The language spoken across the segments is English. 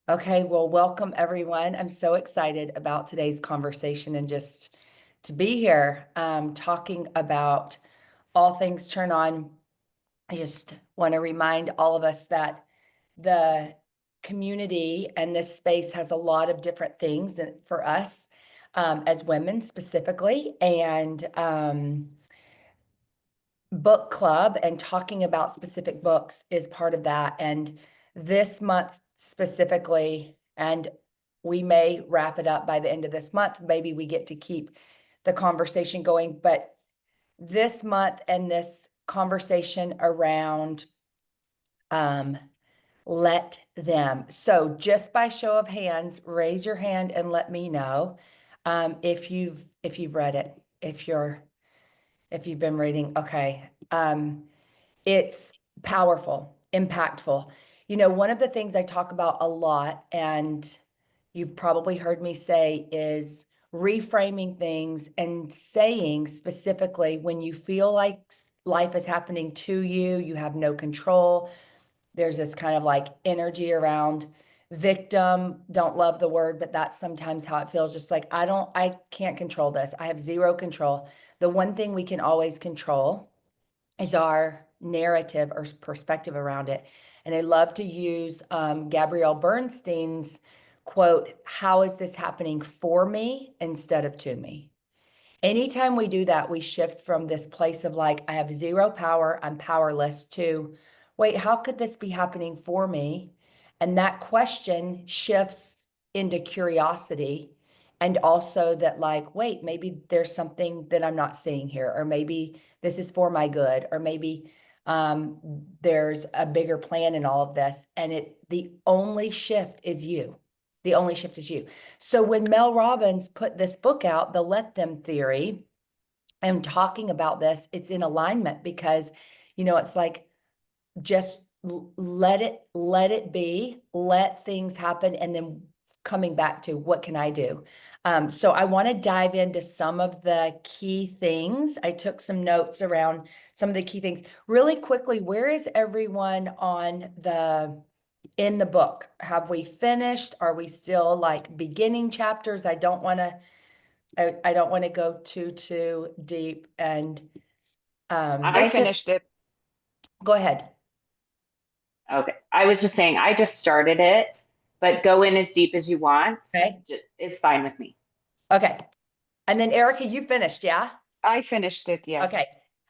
Okay, well, welcome everyone. I'm so excited about today's conversation and just to be here talking about all things turn on. I just want to remind all of us that the community and this space has a lot of different things for us as women specifically. And book club and talking about specific books is part of that. And this month specifically, and we may wrap it up by the end of this month, maybe we get to keep the conversation going. But this month and this conversation around let them. So just by show of hands, raise your hand and let me know if you've read it, if you've been reading. Okay. It's powerful, impactful. One of the things I talk about a lot, and you've probably heard me say, is reframing things and saying specifically when you feel like life is happening to you, you have no control. There's this kind of like energy around victim. Don't love the word, but that's sometimes how it feels. Just like, I can't control this. I have zero control. The one thing we can always control is our narrative or perspective around it. And I love to use Gabrielle Bernstein's quote, "How is this happening for me instead of to me?" Anytime we do that, we shift from this place of like, I have zero power, I'm powerless, to, wait, how could this be happening for me? And that question shifts into curiosity. And also that, like, wait, maybe there's something that I'm not seeing here, or maybe this is for my good, or maybe there's a bigger plan in all of this. And the only shift is you. The only shift is you. So when Mel Robbins put this book out, The Let Them Theory, and talking about this, it's in alignment because, it's like, just let it be, let things happen, and then coming back to what can I do? So I want to dive into some of the key things. I took some notes around some of the key things really quickly. Where is everyone in the book? Have we finished? Are we still like beginning chapters? I don't want to go too deep and I I just, finished it. go ahead. okay. I was just saying, I just started it, but go in as deep as you want. Okay. It's fine with me. Okay. And then Erica, you finished, yeah? I finished it, Okay. yes.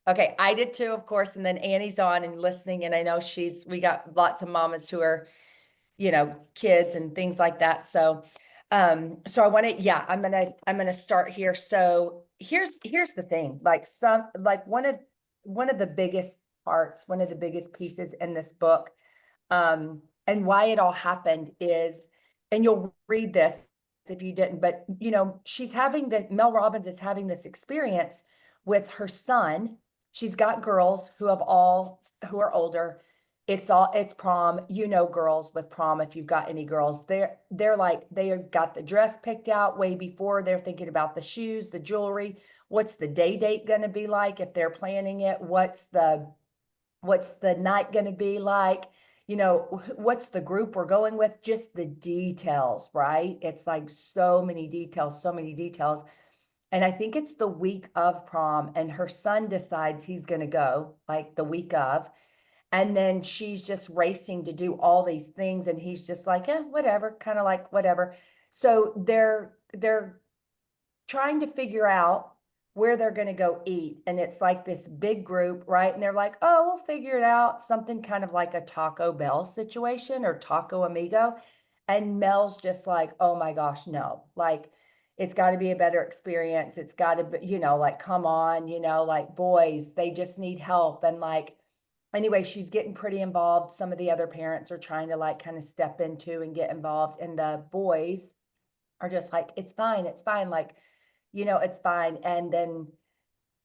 Okay. I did too, of course. And then Annie's on and listening. And I know we got lots of mamas who are, kids and things like that. So I want to, yeah, I'm gonna start here. So here's the thing, like one of the biggest parts, one of the biggest pieces in this book, and why it all happened is, and you'll read this if you didn't, but Mel Robbins is having this experience with her son. She's got girls who are older. It's prom, girls with prom. If you've got any girls, they're like, they got the dress picked out way before. They're thinking about the shoes, the jewelry. What's the date going to be like if they're planning it? What's the night going to be like? What's the group we're going with? Just the details, right? It's like so many details, so many details. And I think it's the week of prom, and her son decides he's going to go like the week of. And then she's just racing to do all these things. And he's just like, yeah, whatever, kind of like whatever. So they're trying to figure out where they're going to go eat. And it's like this big group, right? And they're like, oh, we'll figure it out. Something kind of like a Taco Bell situation or Taco Amigo. And Mel's just like, oh my gosh, no. Like, it's got to be a better experience. It's got to be, like, come on, like, boys, they just need help. And like, anyway, she's getting pretty involved. Some of the other parents are trying to like kind of step into and get involved. And the boys are just like, it's fine. It's fine. Like, it's fine. And then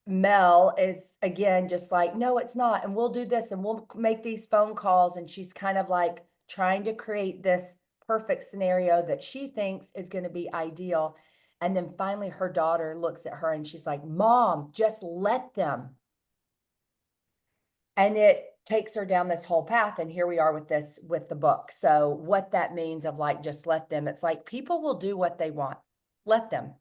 Mel is again just like, no, it's not. And we'll do this and we'll make these phone calls. And she's kind of like trying to create this perfect scenario that she thinks is going to be ideal. And then finally, her daughter looks at her and she's like, Mom, just let them. And takes her down this whole path. And here we are with this, with the book. So what that means of like, just let them, it's like people will do what they want. Let them.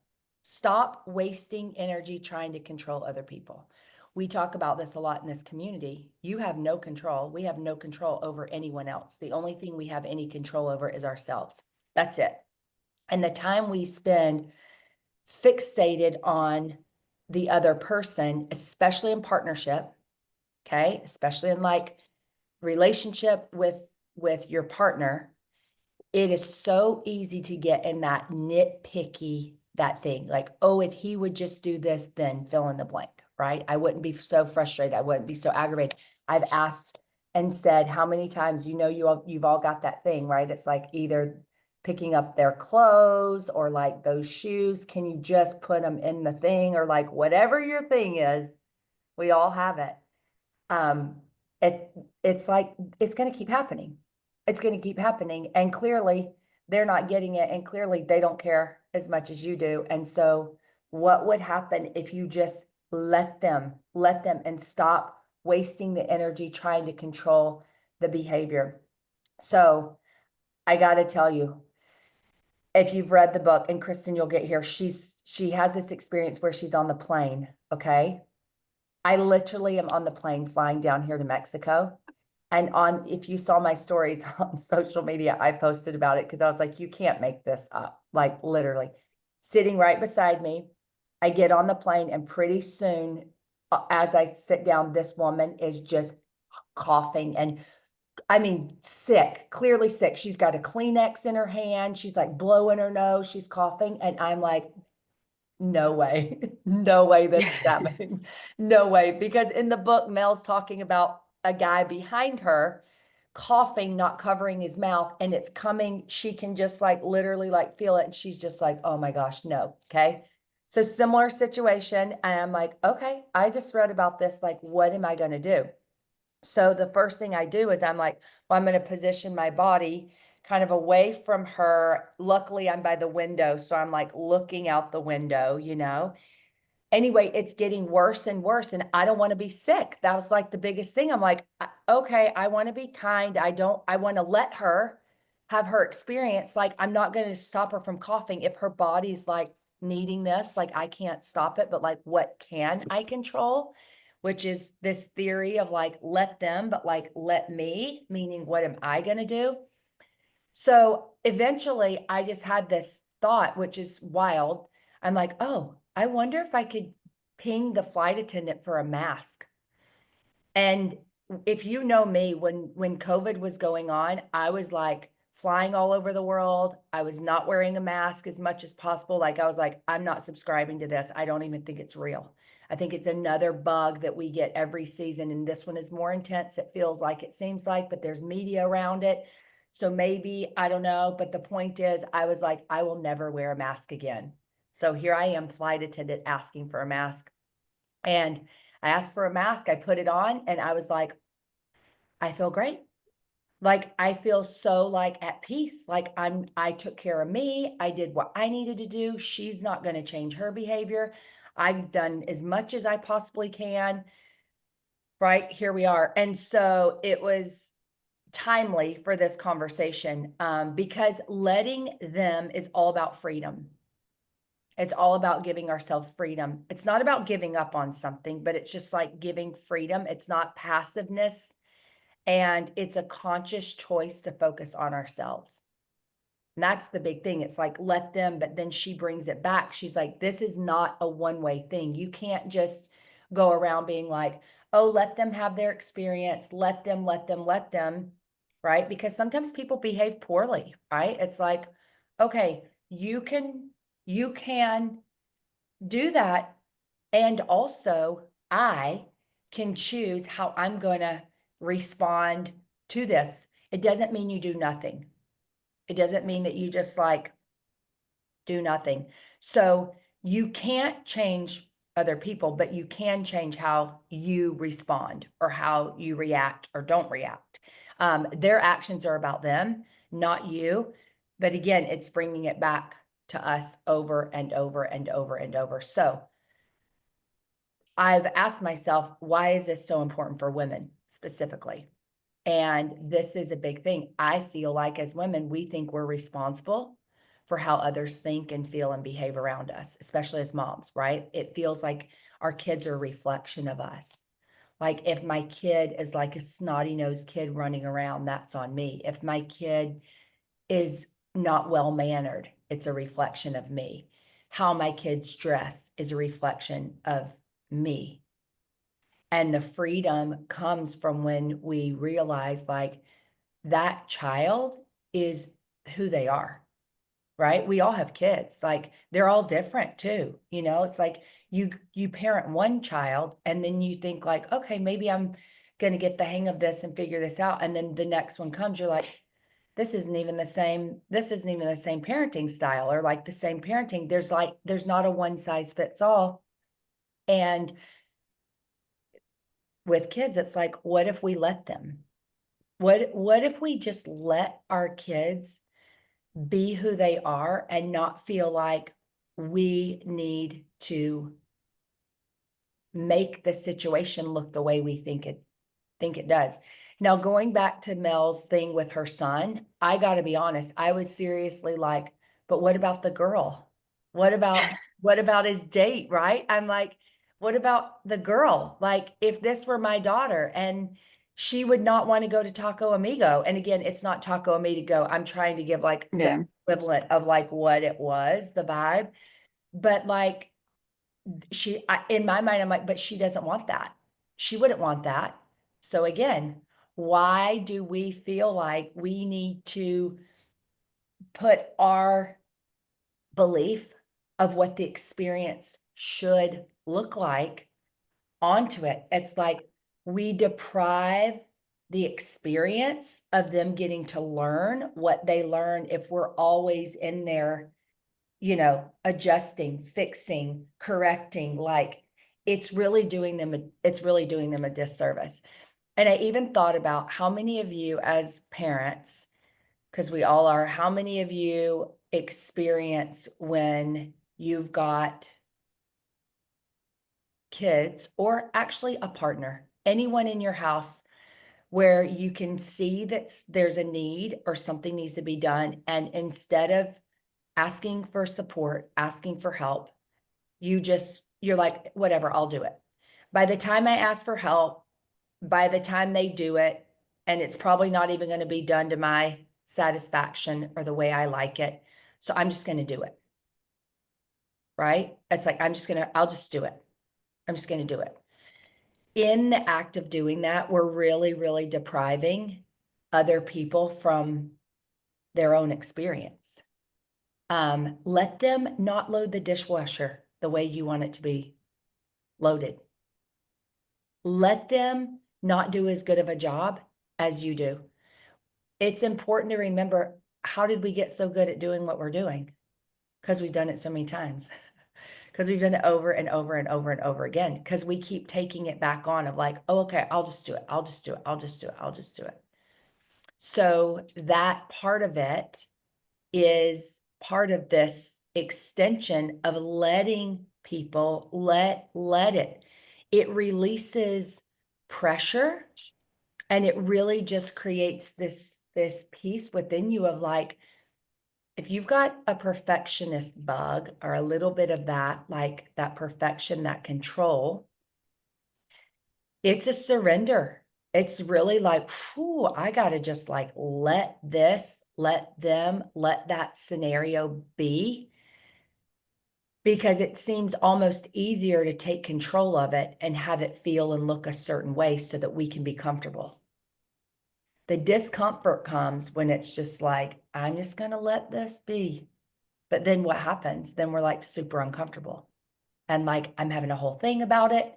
Stop wasting energy trying to control other people. We talk about this a lot in this community. You have no control. We have no control over anyone else. The only thing we have any control over is ourselves. That's it. And the time we spend fixated on the other person, especially in partnership, okay, especially in like relationship with your partner, it is so easy to get in that nitpicky, that thing like, oh, if he would just do this, then fill in the blank, right? I wouldn't be so frustrated. I wouldn't be so aggravated. I've asked and said, how many times, you've all got that thing, right? It's like either picking up their clothes or like those shoes. Can you just put them in the thing, or like whatever your thing is, we all have it. Um, it's like, it's going to keep happening. It's going to keep happening. And clearly they're not getting it. And clearly they don't care as much as you do. And so what would happen if you just let them and stop wasting the energy trying to control the behavior? So I got to tell you, if you've read the book, and Kristen, you'll get here, she has this experience where she's on the plane. Okay. I literally am on the plane flying down here to Mexico. And if you saw my stories on social media, I posted about it because I was like, you can't make this up. Like literally sitting right beside me, I get on the plane, and pretty soon, as I sit down, this woman is just coughing, and I mean, sick, clearly sick. She's got a Kleenex in her hand. She's like blowing her nose. She's coughing. And I'm like, no way, no way this is happening. No way. Because in the book, Mel's talking about a guy behind her coughing, not covering his mouth, and it's coming. She can just like literally like feel it. And she's just like, oh my gosh, no. Okay. So similar situation. And I'm like, okay, I just read about this. Like, what am I going to do? So the first thing I do is I'm like, well, I'm going to position my body kind of away from her. Luckily, I'm by the window. So I'm like looking out the window, Anyway, it's getting worse and worse, and I don't want to be sick. That was like the biggest thing. I'm like, okay, I want to be kind. I want to let her have her experience. Like, I'm not going to stop her from coughing. If her body's like needing this, like I can't stop it, but like, what can I control? Which is this theory of like, let them, but like, let me, meaning what am I going to do? So eventually I just had this thought, which is wild. I'm like, oh, I wonder if I could ping the flight attendant for a mask. And if you know me, when COVID was going on, I was like flying all over the world. I was not wearing a mask as much as possible. Like I was like, I'm not subscribing to this. I don't even think it's real. I think it's another bug that we get every season. And this one is more intense. It feels like, it seems like, but there's media around it. So maybe, I don't know. But the point is, I was like, I will never wear a mask again. So here I am, flight attendant, asking for a mask. And I asked for a mask, I put it on, and I was like, I feel great. Like I feel so like at peace. Like I took care of me. I did what I needed to do. She's not going to change her behavior. I've done as much as I possibly can. Right, here we are. And so it was timely for this conversation, because letting them is all about freedom. It's all about giving ourselves freedom. It's not about giving up on something, but it's just like giving freedom. It's not passiveness. And it's a conscious choice to focus on ourselves. And that's the big thing. It's like, let them, but then she brings it back. She's like, this is not a one-way thing. You can't just go around being like, oh, let them have their experience. Let them, right? Because sometimes people behave poorly, right? It's like, okay, you can do that. And also I can choose how I'm going to respond to this. It doesn't mean you do nothing. It doesn't mean that you just like do nothing. So you can't change other people, but you can change how you respond or how you react or don't react. Their actions are about them, not you. But again, it's bringing it back to us over and over and over and over. So I've asked myself, why is this so important for women specifically? And this is a big thing. I feel like as women, we think we're responsible for how others think and feel and behave around us, especially as moms, right? It feels like our kids are a reflection of us. Like if my kid is like a snotty nosed kid running around, that's on me. If my kid is not well mannered, it's a reflection of me. How my kids dress is a reflection of me. And the freedom comes from when we realize like that child is who they are, right? We all have kids, like they're all different too. It's like you parent one child and then you think like, okay, maybe I'm going to get the hang of this and figure this out. And then the next one comes, you're like, this isn't even the same parenting style or like the same parenting. There's not a one size fits all. And with kids, it's like, what if we let them? What if we just let our kids be who they are and not feel like we need to make the situation look the way we think it does. Now, going back to Mel's thing with her son, I got to be honest, I was seriously like, but what about the girl? What about his date, right? I'm like, what about the girl? Like if this were my daughter and she would not want to go to Taco Amigo. And again, it's not Taco Amigo. I'm trying to give like the Yeah. equivalent of like what it was, the vibe. But like in my mind, I'm like, but she doesn't want that. She wouldn't want that. So again, why do we feel like we need to put our belief of what the experience should look like onto it? It's like we deprive the experience of them getting to learn what they learn if we're always in there, adjusting, fixing, correcting, like it's really doing them a disservice. And I even thought about how many of you as parents, because we all are, how many of you experience when you've got kids or actually a partner, anyone in your house where you can see that there's a need or something needs to be done. And instead of asking for support, asking for help, you're like, whatever, I'll do it. By the time I ask for help, by the time they do it, and it's probably not even going to be done to my satisfaction or the way I like it. So I'm just going to do it. Right? It's like, I'll just do it. I'm just going to do it. In the act of doing that, we're really, really depriving other people from their own experience. Let them not load the dishwasher the way you want it to be loaded. Let them not do as good of a job as you do. It's important to remember, how did we get so good at doing what we're doing? Because we've done it so many times. Because we've done it over and over and over and over again. Because we keep taking it back on of like, oh, okay, I'll just do it. I'll just do it. I'll just do it. I'll just do it. So that part of it is part of this extension of letting people let it. It releases pressure and it really just creates this peace within you of like, if you've got a perfectionist bug or a little bit of that, like that perfection, that control, it's a surrender. It's really like, whew, I got to just like let them, let that scenario be, because it seems almost easier to take control of it and have it feel and look a certain way so that we can be comfortable. The discomfort comes when it's just like, I'm just going to let this be. But then what happens? Then we're like super uncomfortable. And like, I'm having a whole thing about it.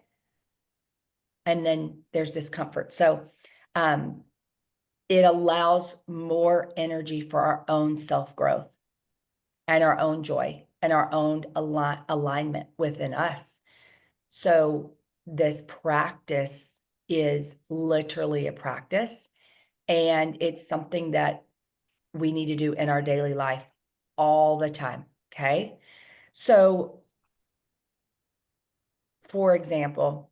And then there's discomfort. So it allows more energy for our own self-growth and our own joy and our own alignment within us. So this practice is literally a practice. And it's something that we need to do in our daily life all the time. Okay. So for example,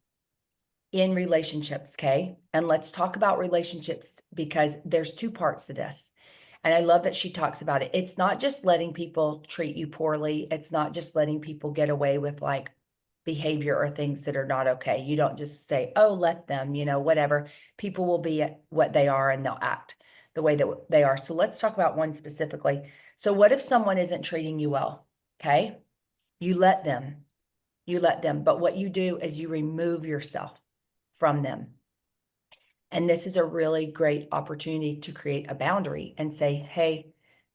in relationships, okay? And let's talk about relationships because there's two parts to this. And I love that she talks about it. It's not just letting people treat you poorly. It's not just letting people get away with like behavior or things that are not okay. You don't just say, oh, let them, whatever. People will be what they are and they'll act the way that they are. So let's talk about one specifically. So what if someone isn't treating you well? Okay. You let them, but what you do is you remove yourself from them. And this is a really great opportunity to create a boundary and say, hey,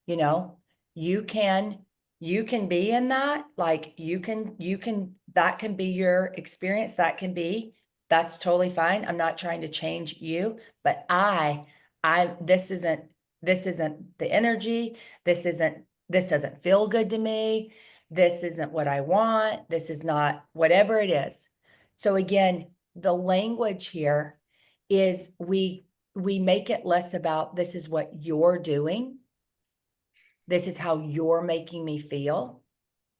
you know, you can be in that, like that can be your experience. That's totally fine. I'm not trying to change you, but this isn't the energy. This doesn't feel good to me. This isn't what I want. This is not whatever it is. So again, the language here is we make it less about this is what you're doing. This is how you're making me feel.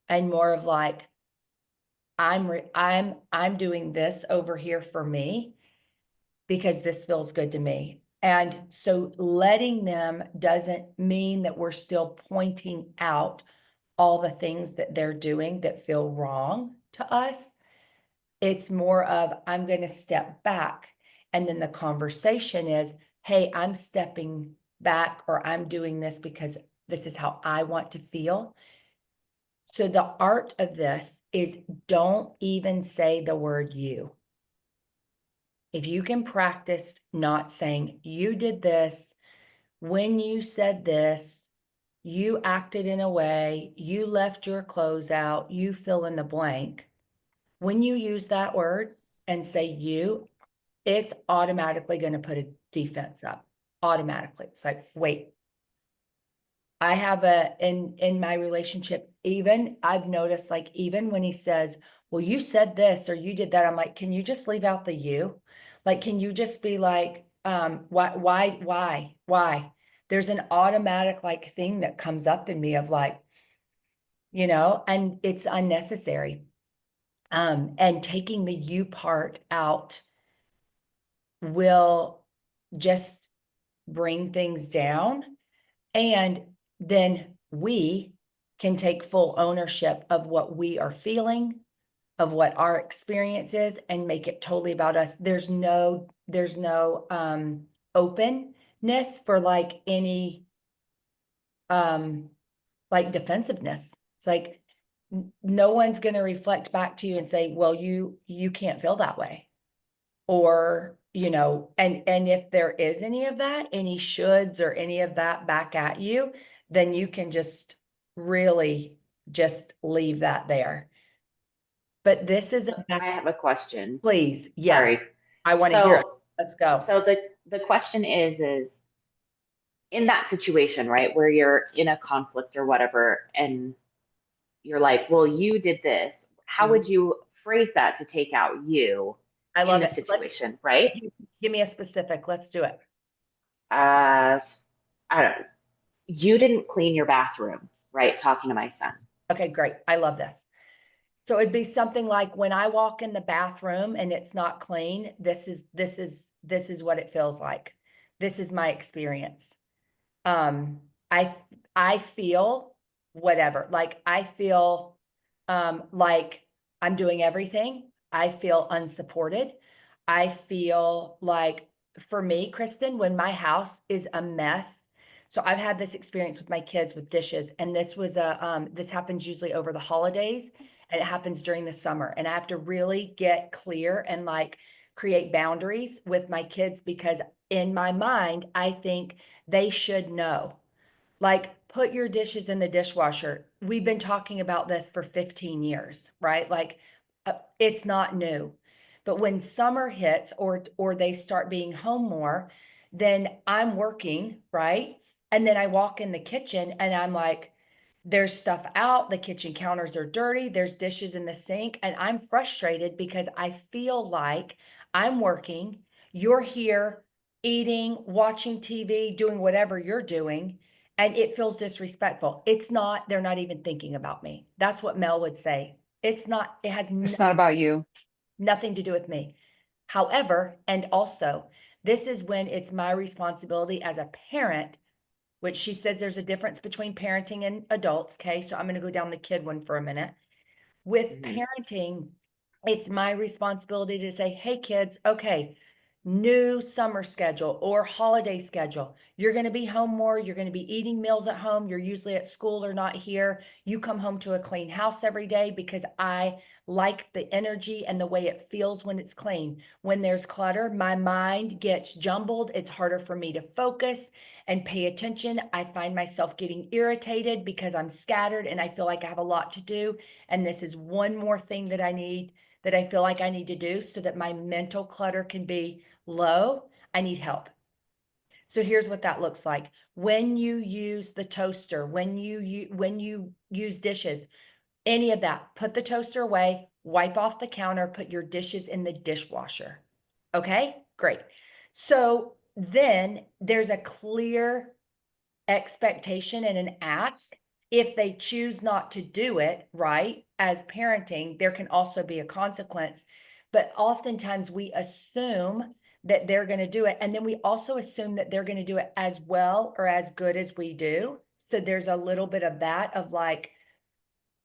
And more of like, I'm doing this over here for me because this feels good to me. And so letting them doesn't mean that we're still pointing out all the things that they're doing that feel wrong to us. It's more of, I'm going to step back. And then the conversation is, hey, I'm stepping back, or I'm doing this because this is how I want to feel. So the art of this is don't even say the word you. If you can practice not saying you did this, when you said this, you acted in a way, you left your clothes out, you fill in the blank. When you use that word and say you, it's automatically going to put a defense up. Automatically. It's like, wait, I have in my relationship, even I've noticed, like, even when he says, well, you said this or you did that, I'm like, can you just leave out the you? Like, can you just be like, why? There's an automatic like thing that comes up in me of like, and it's unnecessary. And taking the you part out will just bring things down. And then we can take full ownership of what we are feeling, of what our experience is, and make it totally about us. There's no openness for like any like defensiveness. It's like no one's going to reflect back to you and say, well, you can't feel that way. Or, and if there is any of that, any shoulds or any of that back at you, then you can just really just leave that there. But this is, I have a question. please, yes, Sorry. I want to hear it. So, Let's go. so the question is in that situation, right, where you're in a conflict or whatever, and you're like, well, you did this. How would Mhm. you phrase that to take out you I in love the it. Let's situation, right? give me a specific. Let's do it. Uh, I don't know. You didn't clean your bathroom, right? Talking to my son. Okay, great. I love this. So it'd be something like when I walk in the bathroom and it's not clean, this is what it feels like. This is my experience. Um, I I feel whatever. Like I feel like I'm doing everything. I feel unsupported. I feel like for me, Kristen, when my house is a mess. So I've had this experience with my kids with dishes, and this happens usually over the holidays, and it happens during the summer. And I have to really get clear and like create boundaries with my kids because in my mind, I think they should know. Like, put your dishes in the dishwasher. We've been talking about this for 15 years, right? Like, it's not new. But when summer hits or they start being home more, then I'm working, right? And then I walk in the kitchen and I'm like, there's stuff out, the kitchen counters are dirty, there's dishes in the sink, and I'm frustrated because I feel like I'm working, you're here eating, watching TV, doing whatever you're doing, and it feels disrespectful. It's not, they're not even thinking about me. That's what Mel would say. It's not, it has It's not about you. Nothing to do with me. However, and also, this is when it's my responsibility as a parent, which she says there's a difference between parenting and adults. Okay. So I'm going to go down the kid one for a minute. With Mhm. parenting, it's my responsibility to say, hey, kids, okay, new summer schedule or holiday schedule. You're going to be home more. You're going to be eating meals at home. You're usually at school or not here. You come home to a clean house every day because I like the energy and the way it feels when it's clean. When there's clutter, my mind gets jumbled. It's harder for me to focus and pay attention. I find myself getting irritated because I'm scattered and I feel like I have a lot to do. And this is one more thing that I feel like I need to do so that my mental clutter can be low. I need help. So here's what that looks like. When you use the toaster, when you use dishes, any of that, put the toaster away, wipe off the counter, put your dishes in the dishwasher. Okay? Great. So then there's a clear expectation and an ask. If they choose not to do it, right, as parenting, there can also be a consequence. But oftentimes we assume that they're going to do it. And then we also assume that they're going to do it as well or as good as we do. So there's a little bit of that, of like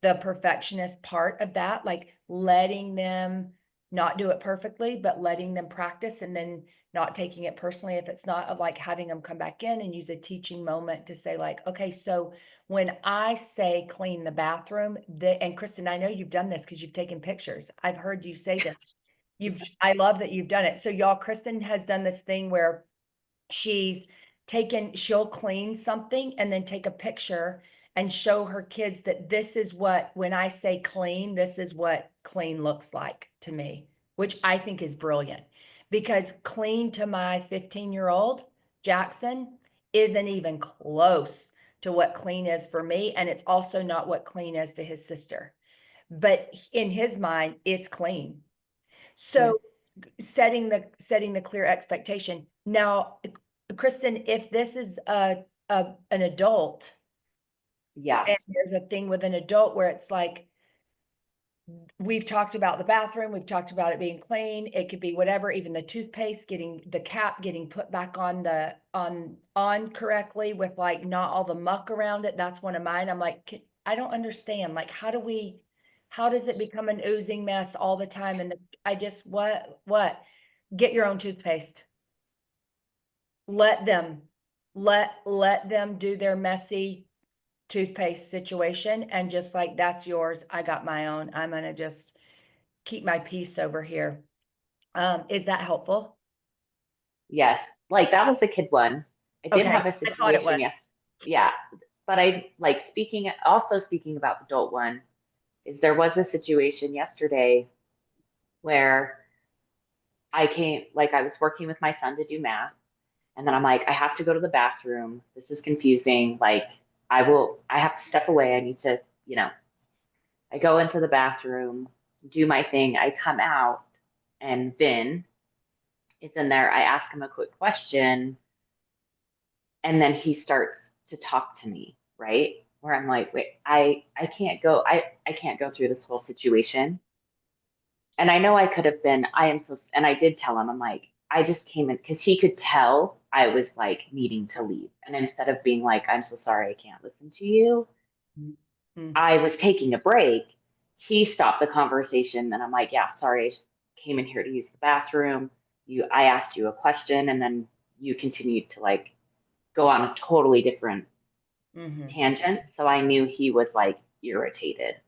the perfectionist part of that, like letting them not do it perfectly, but letting them practice and then not taking it personally if it's not, of like having them come back in and use a teaching moment to say like, okay, so when I say clean the bathroom, and Kristen, I know you've done this because you've taken pictures. I've heard you say this. I love that you've done it. So y'all, Kristen has done this thing where she'll clean something and then take a picture and show her kids that this is what, when I say clean, this is what clean looks like to me, which I think is brilliant, because clean to my 15-year-old Jackson isn't even close to what clean is for me. And it's also not what clean is to his sister. But in his mind, it's clean. So setting the clear expectation. Now, Kristen, if this is an adult, Yeah. and there's a thing with an adult where it's like, we've talked about the bathroom, we've talked about it being clean, it could be whatever, even the toothpaste, getting the cap getting put back on the on correctly with like not all the muck around it. That's one of mine. I'm like, I don't understand. Like, how does it become an oozing mess all the time? And I just, what? Get your own toothpaste. Let them, let them do their messy toothpaste situation, and just like, that's yours, I got my own, I'm gonna just keep my peace over here. Is that helpful? Yes. Like that was the kid one. I did Okay, have a I thought it situation, was. yes. Yeah. But I like also speaking about the adult one, is there was a situation yesterday where I was working with my son to do math. And then I'm like, I have to go to the bathroom. This is confusing. Like, I have to step away. I need to, you know, I go into the bathroom, do my thing. I come out, and Vin is in there. I ask him a quick question, and then he starts to talk to me, right? Where I'm like, wait, I can't go through this whole situation. And I know I could have been, and I did tell him, I'm like, I just came in because he could tell I was like needing to leave. And instead of being like, I'm so sorry, I can't listen to you, Mhm. I was taking a break. He stopped the conversation and I'm like, yeah, sorry, I just came in here to use the bathroom. I asked you a question and then you continued to like go on a totally different Mhm. tangent. So I knew he was like irritated.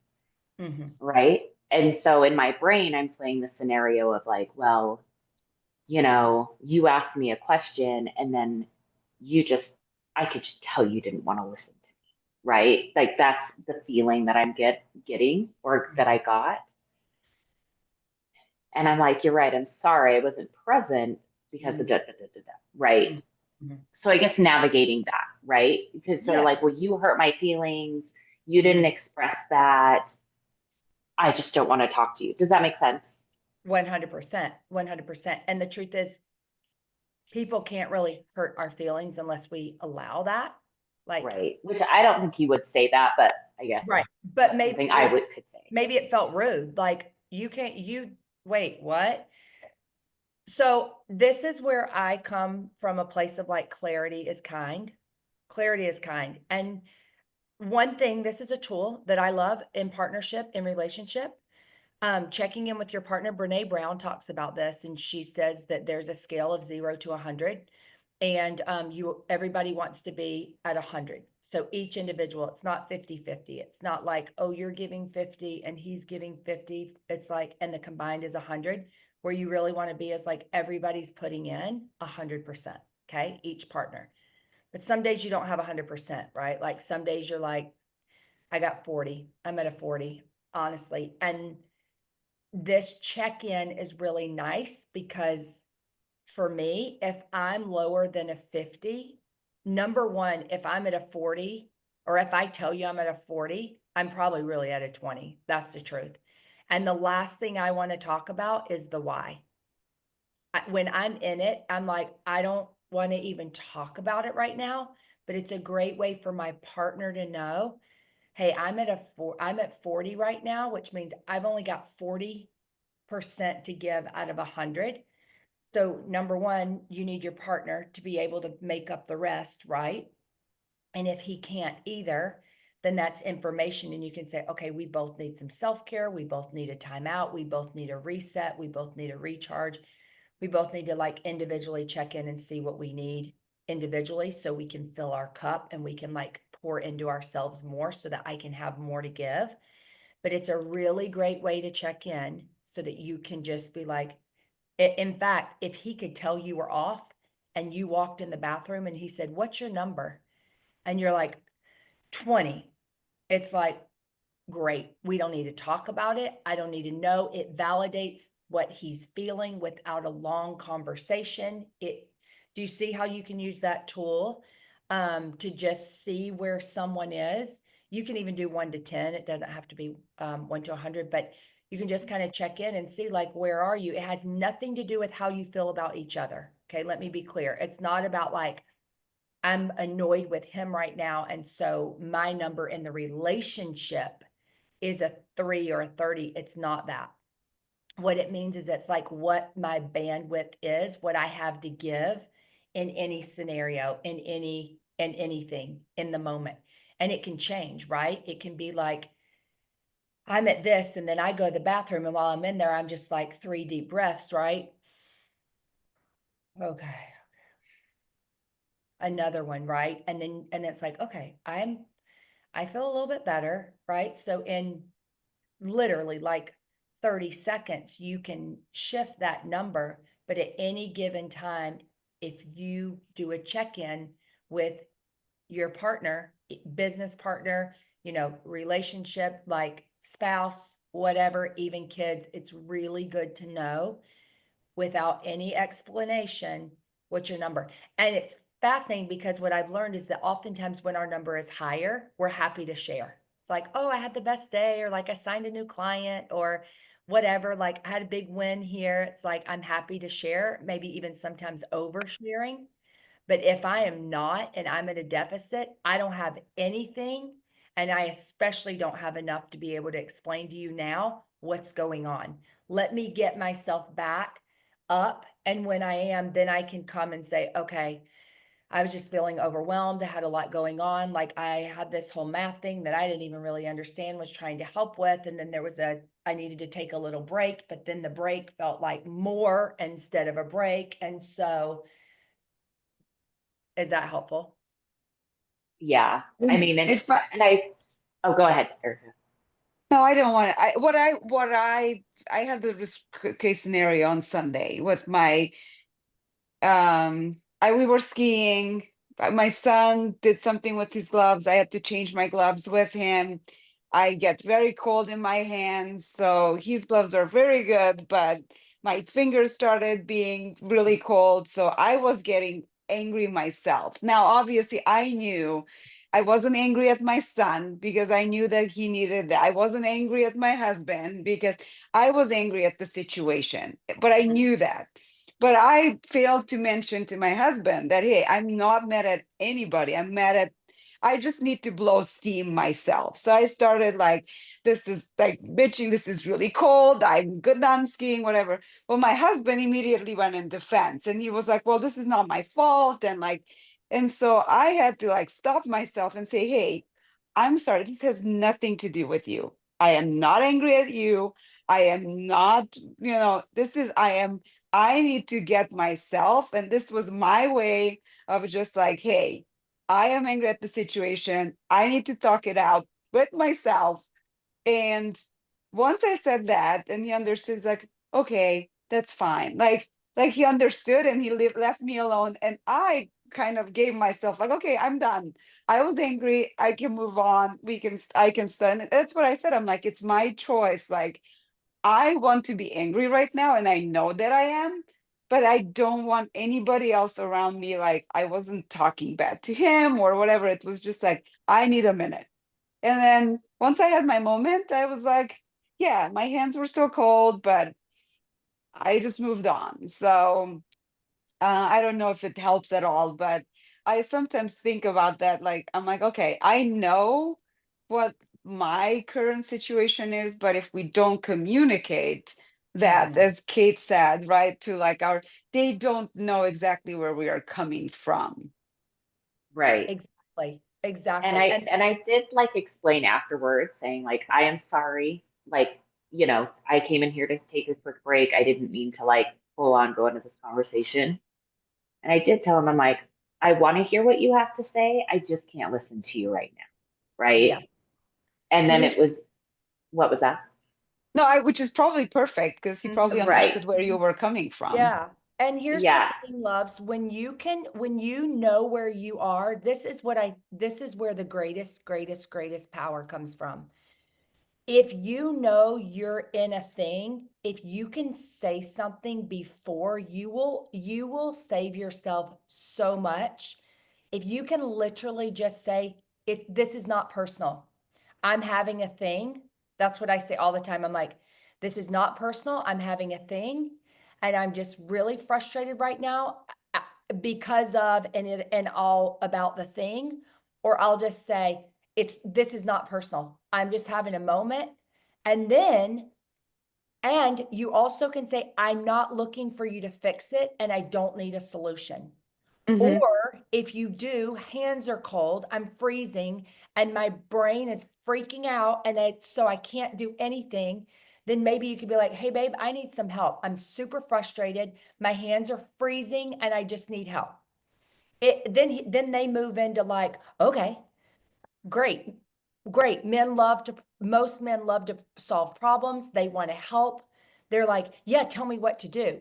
Mhm. Right. And so in my brain, I'm playing the scenario of like, well, you asked me a question and then I could just tell you didn't want to listen to me. Right. Like that's the feeling that I'm getting or that I got. And I'm like, you're right. I'm sorry. I wasn't present because of Mhm. da, da, da, da, da. Right. Mhm. Mhm. So I guess navigating that. Right. Because they're Yeah. like, well, you hurt my feelings. You didn't Mhm. express that. I just don't want to talk to you. Does that make sense? 100%, 100%. And the truth is, people can't really hurt our feelings unless we allow that. Like, Right. Which I don't think he would say that, but I guess right. But that's maybe something I would could say. maybe it felt rude. Like, you can't, wait, what? So this is where I come from, a place of like clarity is kind. Clarity is kind. And one thing, this is a tool that I love in partnership, in relationship. Checking in with your partner. Brene Brown talks about this, and she says that there's a scale of 0 to 100, and everybody wants to be at 100. So each individual, it's not 50-50. It's not like, oh, you're giving 50 and he's giving 50. It's like, and the combined is 100. Where you really want to be is like everybody's putting in 100%. Okay, each partner. But some days you don't have 100%, right? Like some days you're like, I got 40. I'm at a 40, honestly. And this check-in is really nice because for me, if I'm lower than a 50, number one, if I'm at a 40, or if I tell you I'm at a 40, I'm probably really at a 20. That's the truth. And the last thing I want to talk about is the why. When I'm in it, I'm like, I don't want to even talk about it right now, but it's a great way for my partner to know, hey, I'm at 40 right now, which means I've only got 40% to give out of 100. So number one, you need your partner to be able to make up the rest, right? And if he can't either, then that's information. And you can say, okay, we both need some self-care. We both need a timeout. We both need a reset. We both need a recharge. We both need to like individually check in and see what we need individually so we can fill our cup and we can like pour into ourselves more so that I can have more to give. But it's a really great way to check in so that you can just be like, in fact, if he could tell you were off and you walked in the bathroom and he said, what's your number? And you're like, 20. It's like, great. We don't need to talk about it. I don't need to know. It validates what he's feeling without a long conversation. Do you see how you can use that tool to just see where someone is? You can even do 1 to 10. It doesn't have to be 1 to 100, but you can just kind of check in and see like, where are you? It has nothing to do with how you feel about each other. Okay, let me be clear. It's not about like, I'm annoyed with him right now, and so my number in the relationship is a 3 or a 30. It's not that. What it means is it's like what my bandwidth is, what I have to give in any scenario, in anything in the moment. And it can change, right? It can be like, I'm at this, and then I go to the bathroom, and while I'm in there, I'm just like 3 deep breaths, right? Okay. Another one, right? And it's like, okay, I feel a little bit better, right? So in literally like 30 seconds, you can shift that number. But at any given time, if you do a check-in with your partner, business partner, relationship, like spouse, whatever, even kids, it's really good to know without any explanation what's your number. And it's fascinating because what I've learned is that oftentimes when our number is higher, we're happy to share. It's like, oh, I had the best day, or like I signed a new client, or whatever, like I had a big win here. It's like I'm happy to share, maybe even sometimes oversharing. But if I am not and I'm at a deficit, I don't have anything. And I especially don't have enough to be able to explain to you now what's going on. Let me get myself back up. And when I am, then I can come and say, okay, I was just feeling overwhelmed. I had a lot going on. Like I had this whole math thing that I didn't even really understand, was trying to help with. And then I needed to take a little break, but then the break felt like more instead of a break. And so, is that helpful? Yeah. I And mean, if I, oh, go ahead, Erica. no, I don't want to. I had the case scenario on Sunday with my we were skiing. My son did something with his gloves. I had to change my gloves with him. I get very cold in my hands, so his gloves are very good, but my fingers started being really cold, so I was getting angry myself. Now, obviously, I knew I wasn't angry at my son because I knew that he needed that. I wasn't angry at my husband because I was angry at the situation, but I Mhm. knew that. But I failed to mention to my husband that, hey, I'm not mad at anybody. I just need to blow steam myself. So I started like, this is like bitching, this is really cold, I'm good on skiing, whatever. Well, my husband immediately went in defense and he was like, well, this is not my fault. And like, and so I had to like stop myself and say, hey, I'm sorry, this has nothing to do with you. I am not angry at you. I am not, I need to get myself. And this was my way of just like, hey, I am angry at the situation. I need to talk it out with myself. And once I said that, and he understood, he's like, okay, that's fine. Like he understood and he left me alone. And I kind of gave myself like, okay, I'm done. I was angry. I can move on. I can stand. That's what I said. I'm like, it's my choice. Like, I want to be angry right now, and I know that I am, but I don't want anybody else around me. Like, I wasn't talking bad to him or whatever. It was just like, I need a minute. And then once I had my moment, I was like, yeah, my hands were still cold, but I just moved on. So I don't know if it helps at all, but I sometimes think about that. Like, I'm like, okay, I know what my current situation is, but if we don't communicate that, Mhm. as Kate said, right, to like they don't know exactly where we are coming from. Right. Exactly, And exactly. I And and I did like explain afterwards saying like I am sorry, like, I came in here to take a quick break. I didn't mean to like full on go into this conversation. And I did tell him, I'm like, I want to hear what you have to say. I just can't listen to you right now. yeah, Right. And then here's it was, what was that? No, which is probably perfect because he probably Right. understood where you were coming from. yeah. And here's the Yeah. thing, loves, when you know where you are, this is where the greatest power comes from. If you know you're in a thing, if you can say something before, you will save yourself so much. If you can literally just say, this is not personal. I'm having a thing. That's what I say all the time. I'm like, this is not personal. I'm having a thing and I'm just really frustrated right now because of and all about the thing. Or I'll just say, this is not personal. I'm just having a moment. And then, and you also can say, I'm not looking for you to fix it and I don't need a solution. Mhm. Or if you do, hands are cold, I'm freezing, and my brain is freaking out, and so I can't do anything. Then maybe you could be like, hey, babe, I need some help. I'm super frustrated. My hands are freezing, and I just need help. Then they move into like, okay, great, great. Most men love to solve problems. They want to help. They're like, yeah, tell me what to do.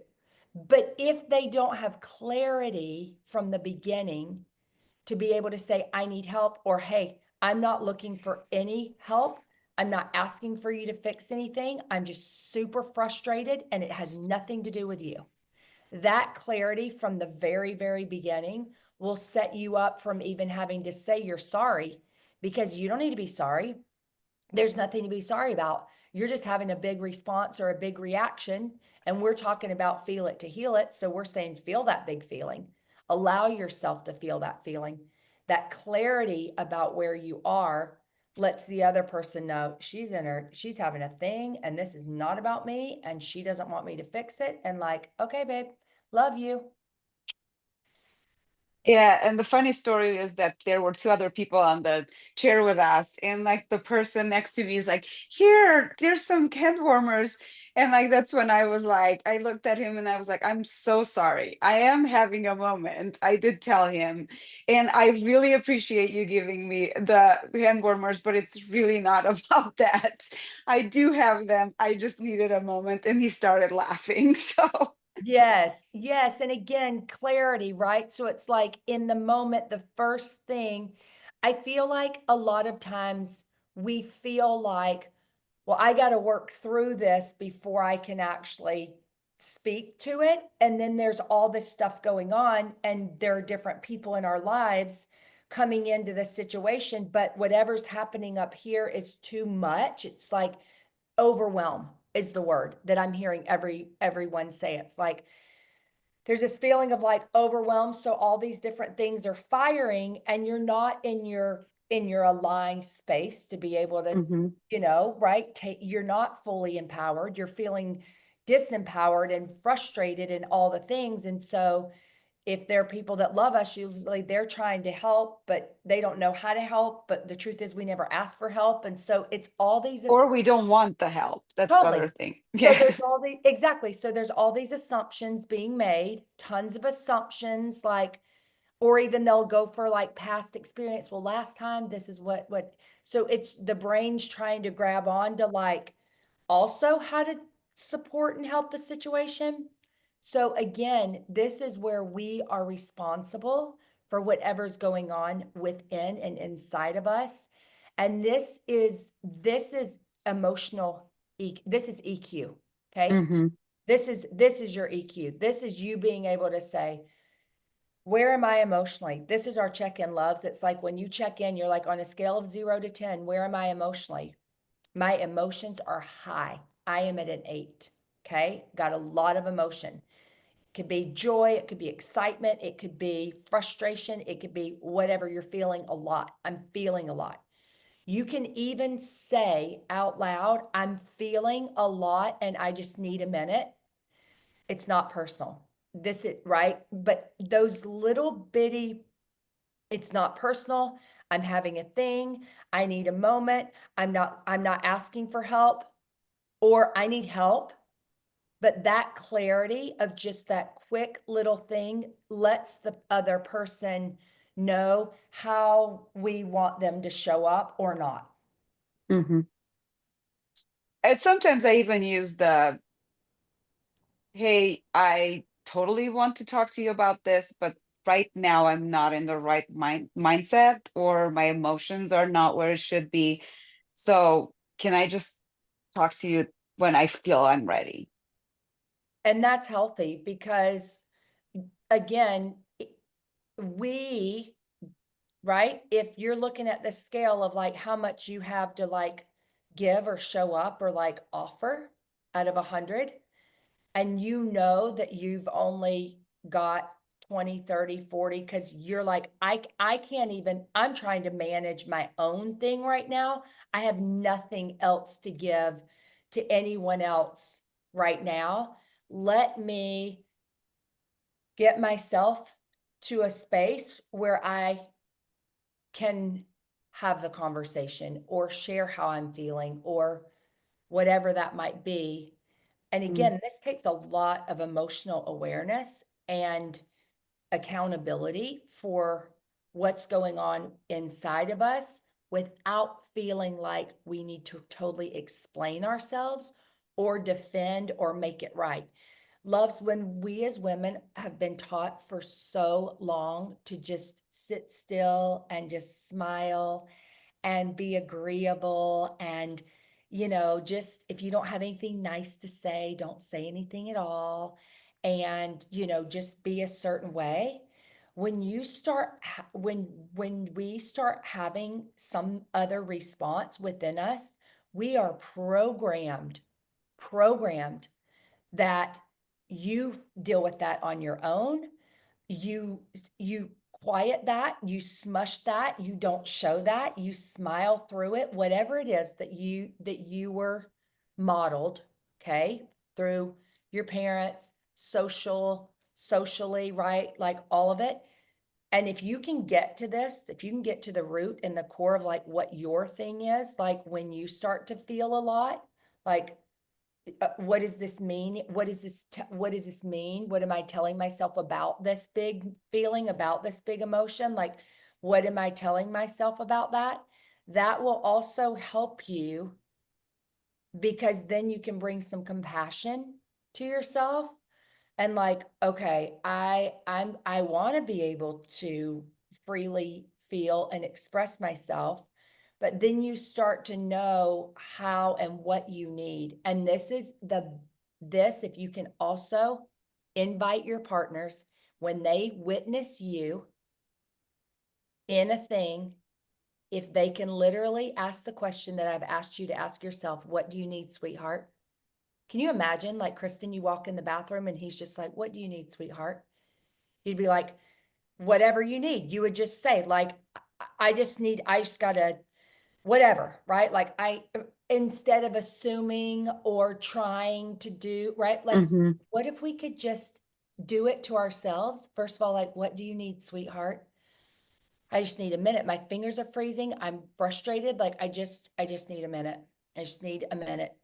But if they don't have clarity from the beginning to be able to say, I need help, or hey, I'm not looking for any help. I'm not asking for you to fix anything. I'm just super frustrated and it has nothing to do with you. That clarity from the very beginning will set you up from even having to say you're sorry because you don't need to be sorry. There's nothing to be sorry about. You're just having a big response or a big reaction. And we're talking about feel it to heal it. So we're saying feel that big feeling. Allow yourself to feel that feeling. That clarity about where you are lets the other person know she's having a thing and this is not about me and she doesn't want me to fix it. And like, okay, babe, love you. Yeah, and the funny story is that there were two other people on the chair with us, and like the person next to me is like, "Here, there's some head warmers." And like that's when I was like, I looked at him and I was like, "I'm so sorry. I am having a moment." I did tell him, and I really appreciate you giving me the hand warmers, but it's really not about that. I do have them. I just needed a moment, and he started laughing. So. Yes, yes. And again, clarity, right? So it's like in the moment, the first thing, I feel like a lot of times we feel like, well, I got to work through this before I can actually speak to it. And then there's all this stuff going on, and there are different people in our lives coming into the situation. But whatever's happening up here is too much. It's like overwhelm is the word that I'm hearing everyone say. It's like there's this feeling of like overwhelmed. So all these different things are firing and you're not in your in your aligned space to be able to, Mhm. you know, right? You're not fully empowered. You're feeling disempowered and frustrated and all the things. And so if there are people that love us, usually they're trying to help, but they don't know how to help. But the truth is we never ask for help. And so it's all these Or we don't want the help. That's the other totally. thing. So Yeah. there's all the exactly. So there's all these assumptions being made, tons of assumptions, like, or even they'll go for like past experience. Well, last time this is what, so it's the brain's trying to grab on to like also how to support and help the situation. So again, this is where we are responsible for whatever's going on within and inside of us. And this is emotional, this is EQ, okay? Mhm. This is your EQ. This is you being able to say, where am I emotionally? This is our check-in, loves. It's like when you check in, you're like on a scale of 0 to 10, where am I emotionally? My emotions are high. I am at an 8. Okay. Got a lot of emotion. It could be joy. It could be excitement. It could be frustration. It could be whatever you're feeling a lot. I'm feeling a lot. You can even say out loud, I'm feeling a lot and I just need a minute. It's not personal. This is right. But those little bitty, it's not personal. I'm having a thing. I need a moment. I'm not asking for help, or I need help. But that clarity of just that quick little thing lets the other person know how we want them to show up or not. Mhm. And sometimes I even use the, "Hey, I totally want to talk to you about this, but right now I'm not in the right mindset, or my emotions are not where it should be. So can I just talk to you when I feel I'm ready?" And that's healthy because, again, we, right? If you're looking at the scale of like how much you have to like give or show up or like offer out of 100, and you know that you've only got 20, 30, 40, because you're like, I can't even, I'm trying to manage my own thing right now. I have nothing else to give to anyone else right now. Let me get myself to a space where I can have the conversation or share how I'm feeling or whatever that might be. And Mm. again, this takes a lot of emotional awareness and accountability for what's going on inside of us without feeling like we need to totally explain ourselves or defend or make it right. Loves, when we as women have been taught for so long to just sit still and just smile and be agreeable and, just if you don't have anything nice to say, don't say anything at all, and just be a certain way. When you start when we start having some other response within us, we are programmed that you deal with that on your own. You quiet that, you smush that, you don't show that, you smile through it, whatever it is that you were modeled, okay, through your parents, socially, right? Like all of it. And if you can get to this, if you can get to the root and the core of like what your thing is, like when you start to feel a lot, like what does this mean? What does this mean? What am I telling myself about this big feeling, about this big emotion? Like, what am I telling myself about that? That will also help you because then you can bring some compassion to yourself and like, okay, I want to be able to freely feel and express myself, but then you start to know how and what you need. And this, if you can also invite your partners when they witness you in a thing, if they can literally ask the question that I've asked you to ask yourself, what do you need, sweetheart? Can you imagine, like, Kristen, you walk in the bathroom and he's just like, what do you need, sweetheart? You'd be like, whatever you need. You would just say, like, I just gotta, whatever, right? Like instead of assuming or trying to do, right? Like, Mhm. what if we could just do it to ourselves? First of all, like, what do you need, sweetheart? I just need a minute. My fingers are freezing. I'm frustrated. Like, I just need a minute. I just need a minute.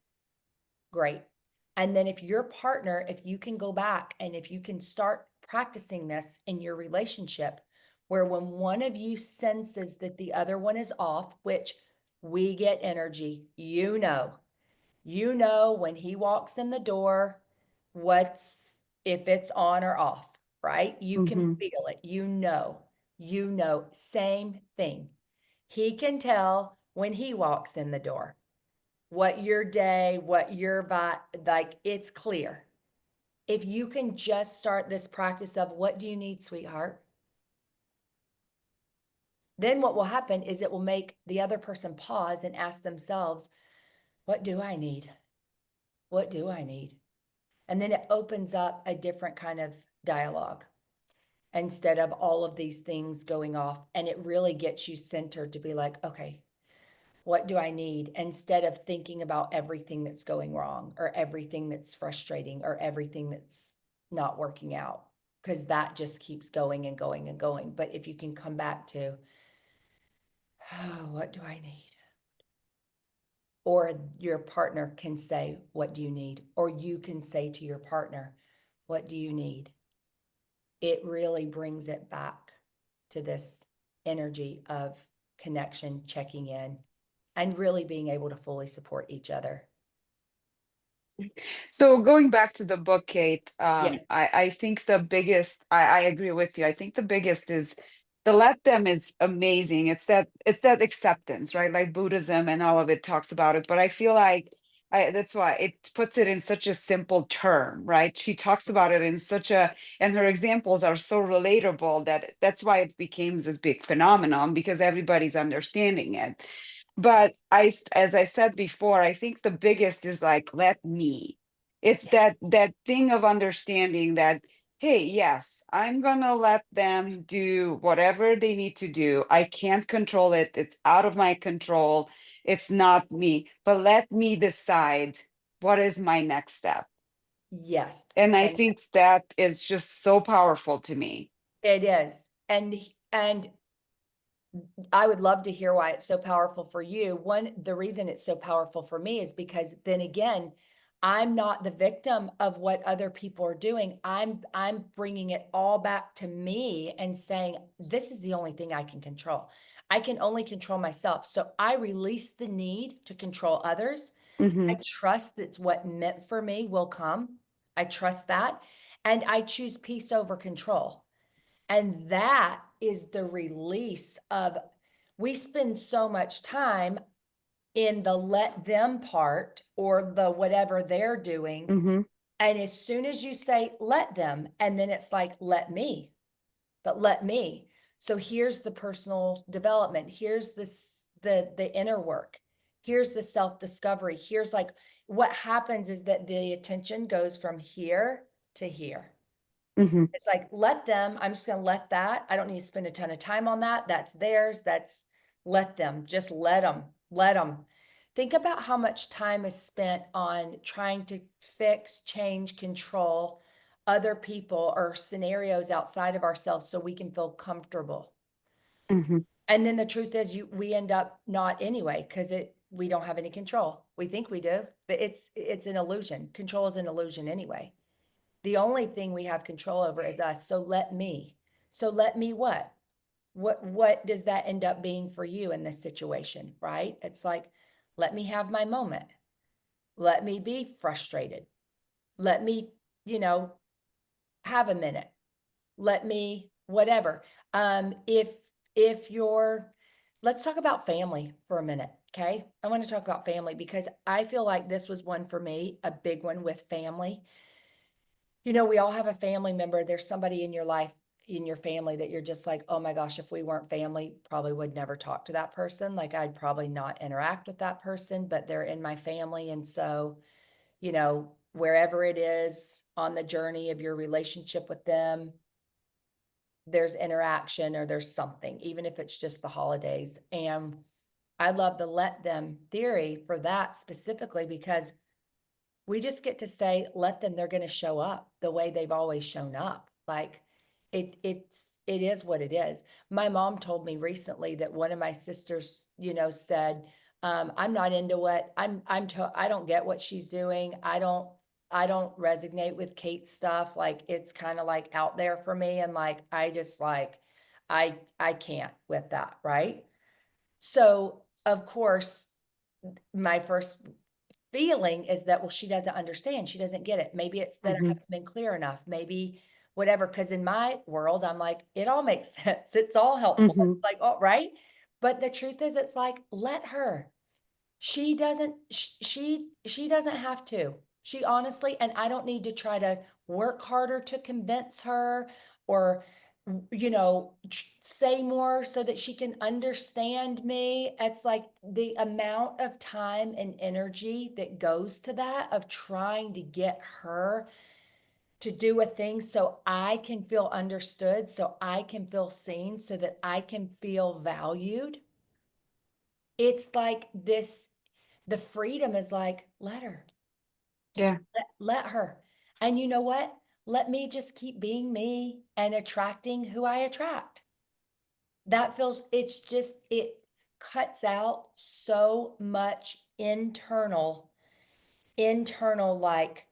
Great. And then if your partner, if you can go back and if you can start practicing this in your relationship, where when one of you senses that the other one is off, which we get energy, you know when he walks in the door, what's if it's on or off, right? You can Mhm. feel it. Same thing. He can tell when he walks in the door what your day, what your vibe, like it's clear. If you can just start this practice of what do you need, sweetheart? Then what will happen is it will make the other person pause and ask themselves, what do I need? What do I need? And then it opens up a different kind of dialogue instead of all of these things going off. And it really gets you centered to be like, okay, what do I need? Instead of thinking about everything that's going wrong or everything that's frustrating or everything that's not working out, because that just keeps going and going and going. But if you can come back to, oh, what do I need? Or your partner can say, what do you need? Or you can say to your partner, what do you need? It really brings it back to this energy of connection, checking in, and really being able to fully support each other. So going back to the book, Kate, Yes. I think the biggest, I agree with you. I think the biggest is the let them is amazing. It's that acceptance, right? Like Buddhism and all of it talks about it. But I feel like that's why it puts it in such a simple term, right? She talks about it in such a, and her examples are so relatable that that's why it became this big phenomenon because everybody's understanding it. But as I said before, I think the biggest is like, let me. It's that thing of understanding that, hey, yes, I'm gonna let them do whatever they need to do. I can't control it. It's out of my control. It's not me, but let me decide what is my next step. Yes. And I And think that is just so powerful to me. it is. And I would love to hear why it's so powerful for you. One, the reason it's so powerful for me is because then again, I'm not the victim of what other people are doing. I'm bringing it all back to me and saying, this is the only thing I can control. I can only control myself. So I release the need to control others. I Mhm. trust that's what meant for me will come. I trust that. And I choose peace over control. And that is the release of, we spend so much time in the let them part or the whatever they're doing. Mhm. And as soon as you say let them, and then it's like, let me, but let me. So here's the personal development. Here's the inner work. Here's the self-discovery. Here's like what happens is that the attention goes from here to here. Mhm. It's like, let them, I'm just gonna let that. I don't need to spend a ton of time on that. That's theirs. That's let them, just let them, let them. Think about how much time is spent on trying to fix, change, control other people or scenarios outside of ourselves so we can feel comfortable. Mhm. And then the truth is we end up not anyway, because we don't have any control. We think we do, but it's an illusion. Control is an illusion anyway. The only thing we have control over is us. So let me. So let me what? What does that end up being for you in this situation, right? It's like, let me have my moment. Let me be frustrated. Let me, you know, have a minute. Let me whatever. If you're let's talk about family for a minute, okay? I want to talk about family because I feel like this was one for me, a big one with family. You know, we all have a family member. There's somebody in your life, in your family that you're just like, oh my gosh, if we weren't family, probably would never talk to that person. Like I'd probably not interact with that person, but they're in my family. And so, you know, wherever it is on the journey of your relationship with them, there's interaction or there's something, even if it's just the holidays. And I love the let them theory for that specifically because we just get to say, let them, they're going to show up the way they've always shown up. Like it is what it is. My mom told me recently that one of my sisters, said, I'm not into what I don't get what she's doing. I don't resonate with Kate's stuff. Like it's kind of like out there for me. And like, I just like, I can't with that. Right. So of course, my first feeling is that, well, she doesn't understand. She doesn't get it. Maybe it's that I Mhm. haven't been clear enough. Maybe whatever. Because in my world, I'm like, it all makes sense. It's all helpful. Mhm. It's like, oh, right. But the truth is, it's like, let her. She doesn't, she doesn't have to. She honestly, and I don't need to try to work harder to convince her or, say more so that she can understand me. It's like the amount of time and energy that goes to that of trying to get her to do a thing so I can feel understood, so I can feel seen, so that I can feel valued. It's like this, the freedom is like, let her, Yeah. let her. And you know what? Let me just keep being me and attracting who I attract. That feels, it's just, it cuts out so much internal like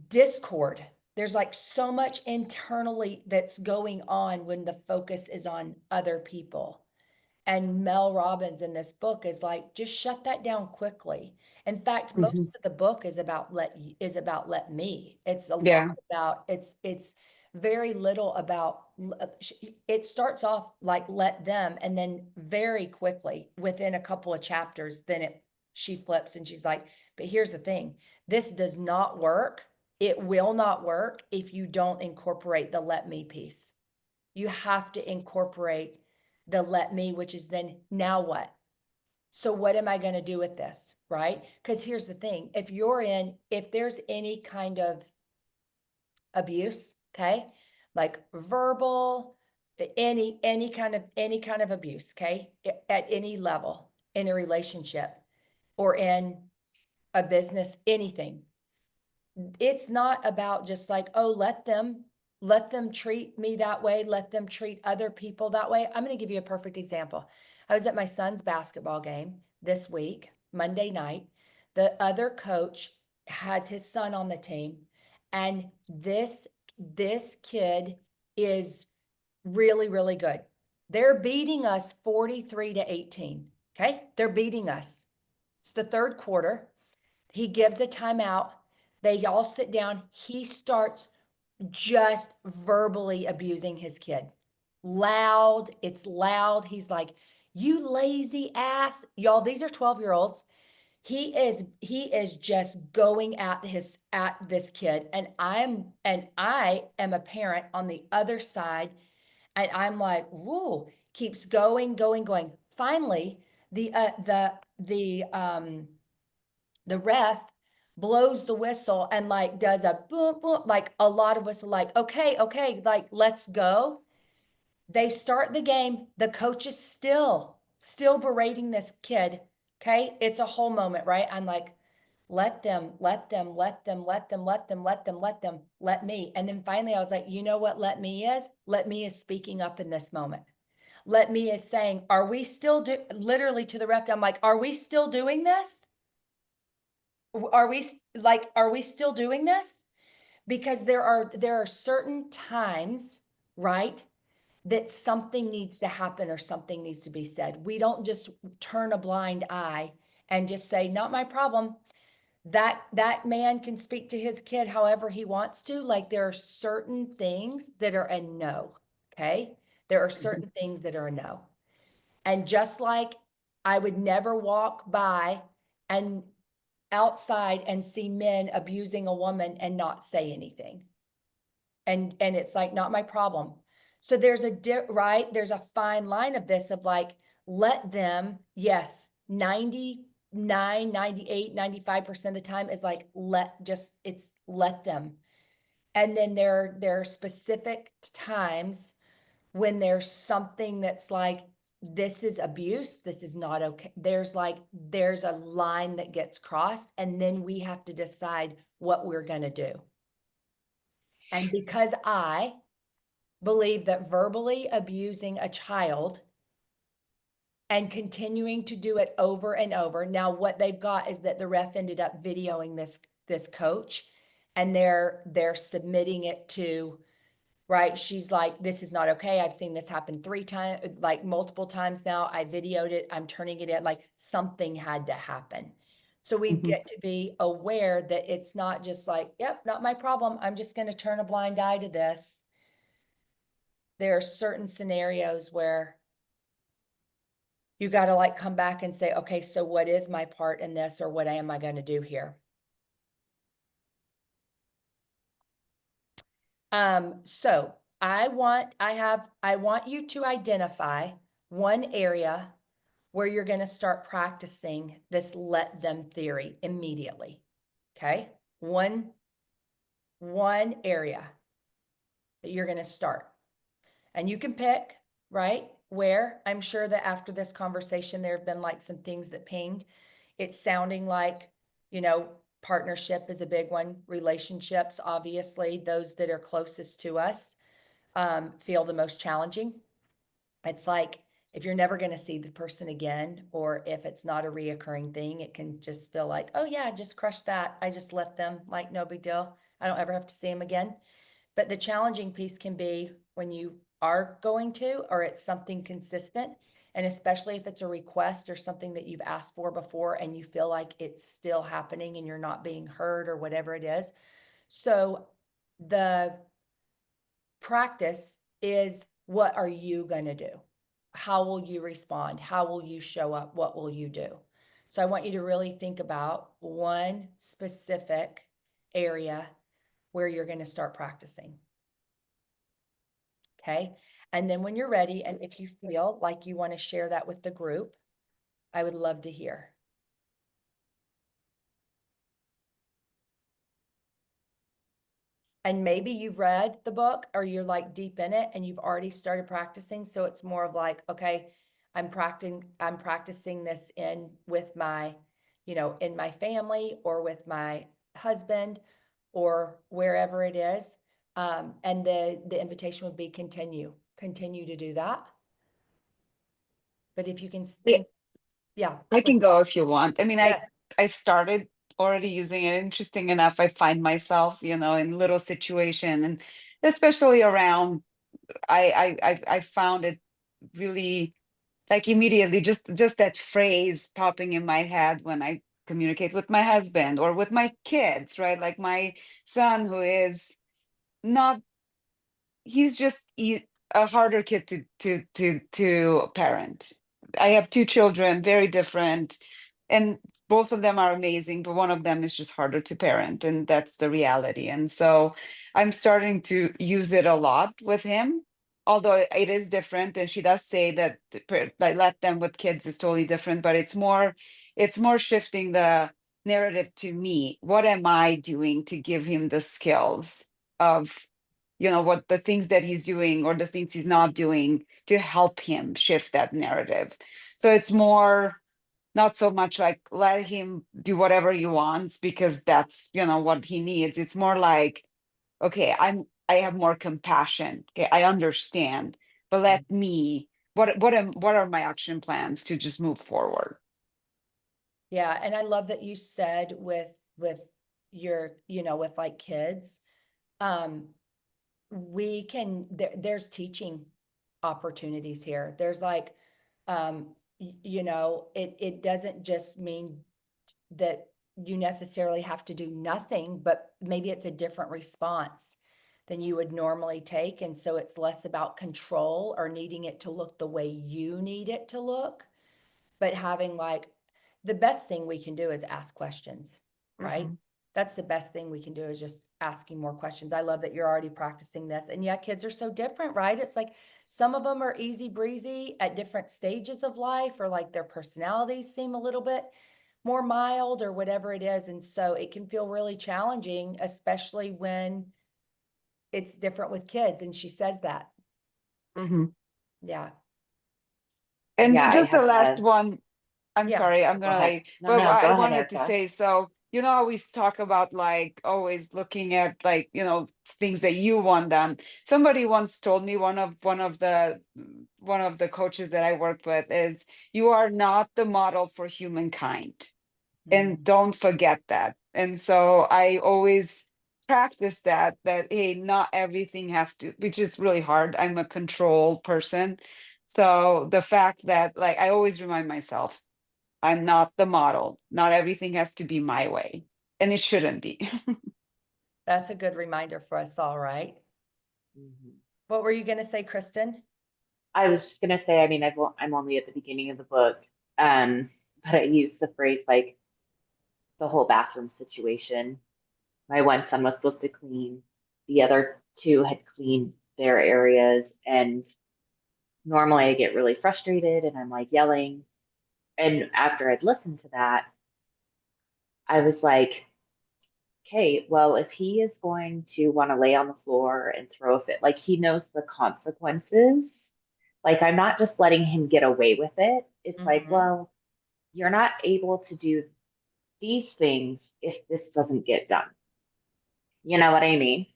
discord. There's like so much internally that's going on when the focus is on other people. And Mel Robbins in this book is like, just shut that down quickly. In fact, Mhm. most of the book is about let me. It's a lot Yeah. about, it's very little about, it starts off like let them, and then very quickly within a couple of chapters, then she flips and she's like, but here's the thing, this does not work. It will not work if you don't incorporate the let me piece. You have to incorporate the let me, which is then now what? So what am I going to do with this? Right? Because here's the thing. If there's any kind of abuse, okay, like verbal, any kind of abuse, okay, at any level in a relationship or in a business, anything, it's not about just like, oh, let them treat me that way, let them treat other people that way. I'm going to give you a perfect example. I was at my son's basketball game this week, Monday night. The other coach has his son on the team, and this kid is really, really good. They're beating us 43-18. Okay? They're beating us. It's the third quarter. He gives a timeout. They all sit down. He starts just verbally abusing his kid. Loud. It's loud. He's like, you lazy ass. Y'all, these are 12-year-olds. He is just going at this kid. And I am a parent on the other side. And I'm like, whoa, keeps going, going, going. Finally, the ref blows the whistle and like does a boom, boom, like a lot of whistle, like, okay, like, let's go. They start the game. The coach is still berating this kid. Okay. It's a whole moment, right? I'm like, let them, let them, let them, let them, let them, let them, let them, let me. And then finally I was like, you know what let me is? Let me is speaking up in this moment. Let me is saying, are we still literally to the ref? I'm like, are we still doing this? Are we still doing this? Because there are certain times, right, that something needs to happen or something needs to be said. We don't just turn a blind eye and just say, not my problem. That man can speak to his kid however he wants to. Like there are certain things that are a no. Okay. There are certain things that are a no. And just like I would never walk by and outside and see men abusing a woman and not say anything. And it's like, not my problem. So there's right? There's a fine line of this of like, let them, yes, 99, 98, 95% of the time is like, let them. And then there are specific times when there's something that's like, this is abuse, this is not okay. There's a line that gets crossed, and then we have to decide what we're gonna do. And because I believe that verbally abusing a child and continuing to do it over and over. Now, what they've got is that the ref ended up videoing this coach, and they're submitting it to, right? She's like, this is not okay. I've seen this happen 3 times, like multiple times now. I videoed it. I'm turning it in. Like, something had to happen. So we Mhm. get to be aware that it's not just like, yep, not my problem. I'm just going to turn a blind eye to this. There are certain scenarios where you got to like come back and say, okay, so what is my part in this, or what am I going to do here? So I want you to identify one area where you're going to start practicing this let them theory immediately. Okay? One area that you're going to start. And you can pick, right? Where I'm sure that after this conversation, there have been like some things that pinged. It's sounding like, partnership is a big one. Relationships, obviously, those that are closest to us feel the most challenging. It's like if you're never going to see the person again, or if it's not a reoccurring thing, it can just feel like, oh yeah, just crush that. I just left them, like no big deal. I don't ever have to see them again. But the challenging piece can be when you are going to, or it's something consistent. And especially if it's a request or something that you've asked for before and you feel like it's still happening and you're not being heard or whatever it is. So the practice is, what are you going to do? How will you respond? How will you show up? What will you do? So I want you to really think about one specific area where you're going to start practicing. Okay. And then when you're ready, and if you feel like you want to share that with the group, I would love to hear. And maybe you've read the book or you're like deep in it and you've already started practicing. So it's more of like, okay, I'm practicing this with my, in my family or with my husband or wherever it is. And the invitation would be continue to do that. But if you can Yeah, think, yeah. I can go if you want. I mean, Yes. I started already using it. Interesting enough, I find myself, in little situation, and especially around, I found it really, like, immediately, just that phrase popping in my head when I communicate with my husband or with my kids, right? Like my son, who is not, he's just a harder kid to parent. I have 2 children, very different, and both of them are amazing, but one of them is just harder to parent, and that's the reality. And so I'm starting to use it a lot with him, although it is different. And she does say that like let them with kids is totally different, but it's more shifting the narrative to me. What am I doing to give him the skills of, what the things that he's doing or the things he's not doing to help him shift that narrative. So it's more, not so much like let him do whatever he wants because that's, what he needs. It's more like, okay, I have more compassion. Okay, I understand, but let me, what are my action plans to just move forward? Yeah, and I love that you said with your, with like kids, um, there's teaching opportunities here. There's like, it doesn't just mean that you necessarily have to do nothing, but maybe it's a different response than you would normally take. And so it's less about control or needing it to look the way you need it to look, but having like, the best thing we can do is ask questions, right? Mhm. That's the best thing we can do, is just asking more questions. I love that you're already practicing this. And yeah, kids are so different, right? It's like some of them are easy breezy at different stages of life, or like their personalities seem a little bit more mild or whatever it is. And so it can feel really challenging, especially when it's different with kids, and she says that. Mhm. Yeah. And Yeah, I just the had last to. one, I'm Yeah. sorry, I'm Go gonna ahead. like, No, but no, go I ahead, wanted to Erica. say, so, you know, I always talk about like always looking at like, you know, things that you want done. Somebody once told me, one of the coaches that I worked with is, you are not the model for humankind. And Mm. don't forget that. And so I always practice that hey, not everything has to, which is really hard. I'm a control person. So the fact that like I always remind myself, I'm not the model. Not everything has to be my way. And it shouldn't be. That's a good reminder for us all, right? Mhm. What were you going to say, Kristen? I was just gonna say, I mean, I'm only at the beginning of the book, but I use the phrase like the whole bathroom situation. My one son was supposed to clean, the other two had cleaned their areas, and normally I get really frustrated and I'm like yelling. And after I'd listened to that, I was like, okay, well, if he is going to want to lay on the floor and throw a fit, like he knows the consequences. Like I'm not just letting him get away with it. It's like, Mm-hmm. well, you're not able to do these things if this doesn't get done. You know what I mean?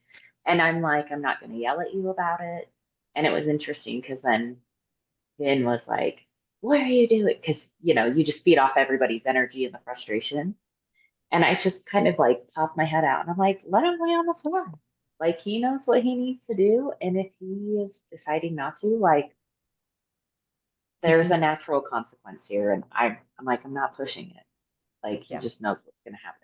And I'm like, I'm not going to yell at you about it. And it was interesting because then Vin was like, what are you doing? Because, you know, you just feed off everybody's energy and the frustration. And I just kind of like popped my head out and I'm like, let him lay on the floor. Like he knows what he needs to do. And if he is deciding not to, like there's a natural consequence here. And I'm like, I'm not pushing it. Like he Yeah. just knows what's gonna happen.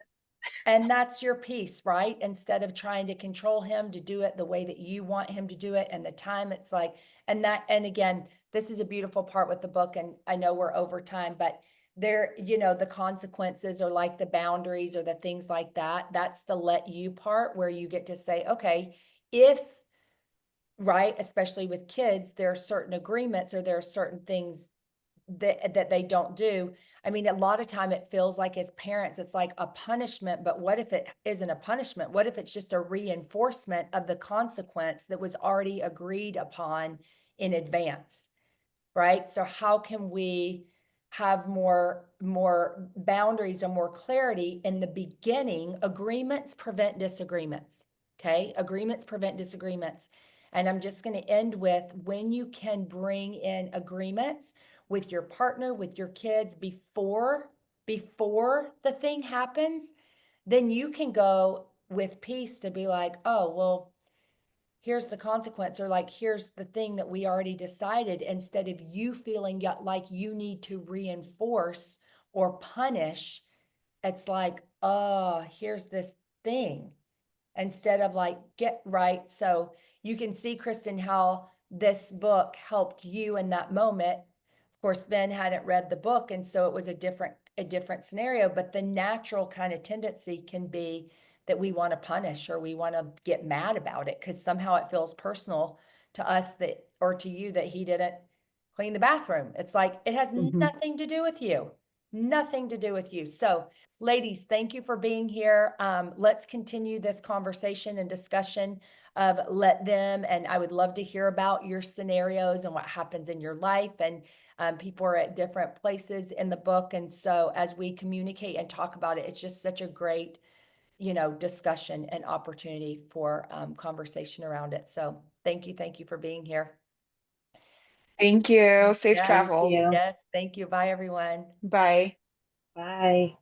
And that's your piece, right? Instead of trying to control him to do it the way that you want him to do it and the time, it's like, and again, this is a beautiful part with the book, and I know we're over time, but there, you know, the consequences or like the boundaries or the things like that. That's the let you part where you get to say, okay, if, right, especially with kids, there are certain agreements or there are certain things that they don't do. I mean, a lot of time it feels like as parents, it's like a punishment, but what if it isn't a punishment? What if it's just a reinforcement of the consequence that was already agreed upon in advance, right? So how can we have more boundaries and more clarity in the beginning? Agreements prevent disagreements. Okay, agreements prevent disagreements. And I'm just going to end with, when you can bring in agreements with your partner, with your kids before the thing happens, then you can go with peace to be like, oh, well, here's the consequence, or like, here's the thing that we already decided, instead of you feeling like you need to reinforce or punish. It's like, oh, here's this thing, instead of like, get right. So you can see, Kristen, how this book helped you in that moment. Of course, Ben hadn't read the book, and so it was a different scenario, but the natural kind of tendency can be that we want to punish or we want to get mad about it because somehow it feels personal to us, that, or to you, that he didn't clean the bathroom. It's like, it has Mhm. nothing to do with you. Nothing to do with you. So, ladies, thank you for being here. Let's continue this conversation and discussion of let them, and I would love to hear about your scenarios and what happens in your life. And people are at different places in the book. And so as we communicate and talk about it, it's just such a great, you know, discussion and opportunity for conversation around it. So thank you for being here. Thank you. Safe Yes, Thank travels. you. yes, thank you. Bye, everyone. Bye. Bye.